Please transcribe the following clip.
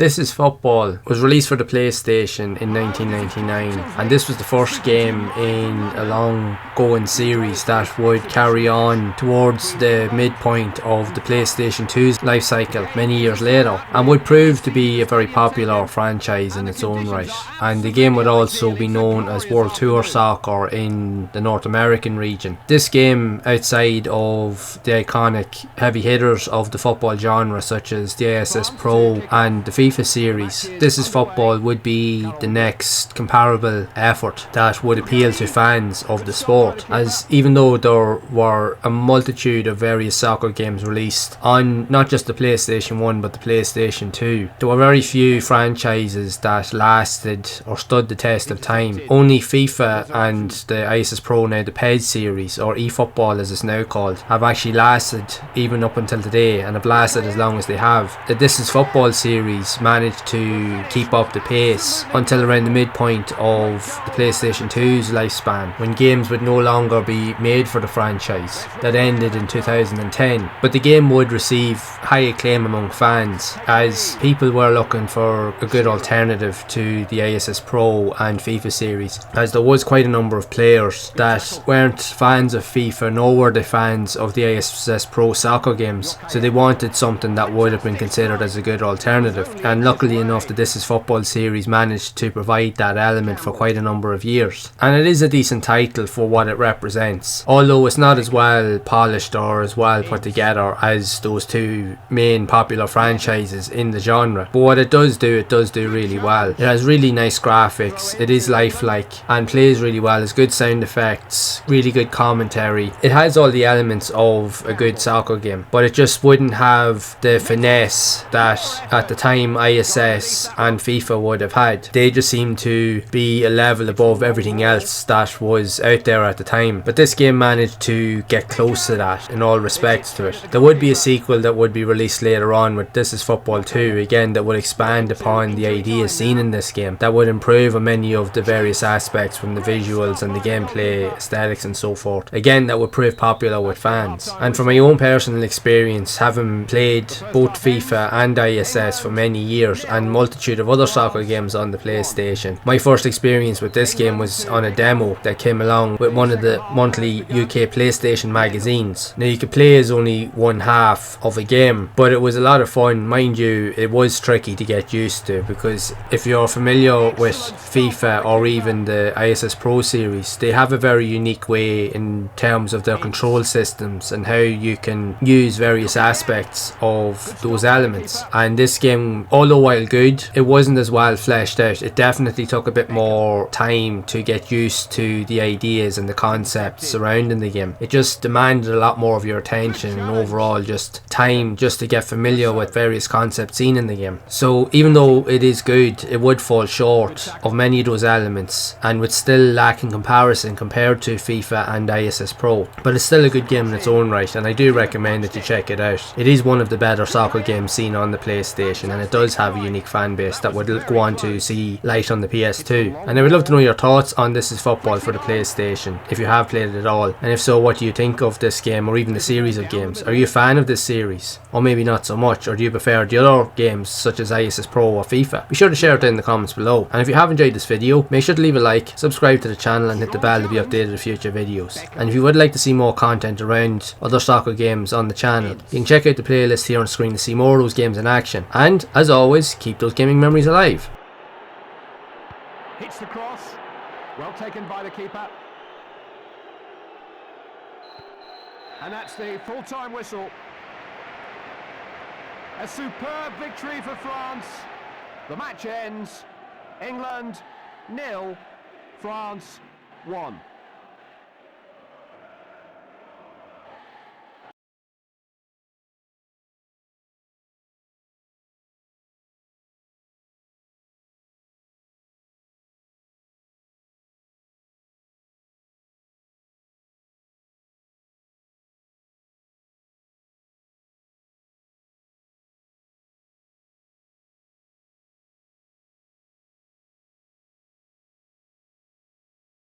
This is Football was released for the PlayStation in 1999, and this was the first game in a long going series that would carry on towards the midpoint of the PlayStation 2's life cycle many years later, and would prove to be a very popular franchise in its own right. And the game would also be known as World Tour Soccer in the North American region. This game, outside of the iconic heavy hitters of the football genre such as the ISS Pro and the FIFA series, This is Football would be the next comparable effort that would appeal to fans of the sport, as even though there were a multitude of various soccer games released on not just the PlayStation 1 but the PlayStation 2, there were very few franchises that lasted or stood the test of time. Only FIFA and the ISS Pro, now the PES series, or eFootball as it's now called, have actually lasted even up until today, and have lasted as long as they have. The This is Football series managed to keep up the pace until around the midpoint of the PlayStation 2's lifespan, when games would no longer be made for the franchise. That ended in 2010, but the game would receive high acclaim among fans, as people were looking for a good alternative to the ISS Pro and FIFA series, as there was quite a number of players that weren't fans of FIFA, nor were they fans of the ISS Pro soccer games, so they wanted something that would have been considered as a good alternative. And luckily enough, the This is Football series managed to provide that element for quite a number of years, and it is a decent title for what it represents, although it's not as well polished or as well put together as those two main popular franchises in the genre. But what it does do really well. It has really nice graphics, it is lifelike and plays really well. It's good sound effects, really good commentary. It has all the elements of a good soccer game, but it just wouldn't have the finesse that at the time ISS and FIFA would have had. They just seem to be a level above everything else that was out there at the time, but this game managed to get close to that in all respects to it. There would be a sequel that would be released later on with This is Football 2, again, that would expand upon the ideas seen in this game, that would improve on many of the various aspects from the visuals and the gameplay, aesthetics and so forth. Again, that would prove popular with fans. And from my own personal experience, having played both FIFA and ISS for many years and multitude of other soccer games on the PlayStation, my first experience with this game was on a demo that came along with one of the monthly UK PlayStation magazines. Now, you could play as only one half of a game, but it was a lot of fun. Mind you, it was tricky to get used to, because if you're familiar with FIFA or even the ISS Pro series, they have a very unique way in terms of their control systems and how you can use various aspects of those elements. And this game, although while good, it wasn't as well fleshed out. It definitely took a bit more time to get used to the ideas and the concepts surrounding the game. It just demanded a lot more of your attention and overall just time just to get familiar with various concepts seen in the game. So even though it is good, it would fall short of many of those elements and would still lack in comparison compared to FIFA and ISS Pro. But it's still a good game in its own right, and I do recommend that you check it out. It is one of the better soccer games seen on the PlayStation, and it does have a unique fan base that would go on to see light on the PS2. And I would love to know your thoughts on This is Football for the PlayStation, if you have played it at all, and if so, what do you think of this game or even the series of games? Are you a fan of this series, or maybe not so much, or do you prefer the other games such as ISS Pro or FIFA? Be sure to share it down in the comments below, and if you have enjoyed this video, make sure to leave a like, subscribe to the channel and hit the bell to be updated with future videos. And if you would like to see more content around other soccer games on the channel, you can check out the playlist here on screen to see more of those games in action. And as always, keep those gaming memories alive. Hits the cross, well taken by the keeper. And that's the full-time whistle. A superb victory for France. The match ends. England 0, France 1.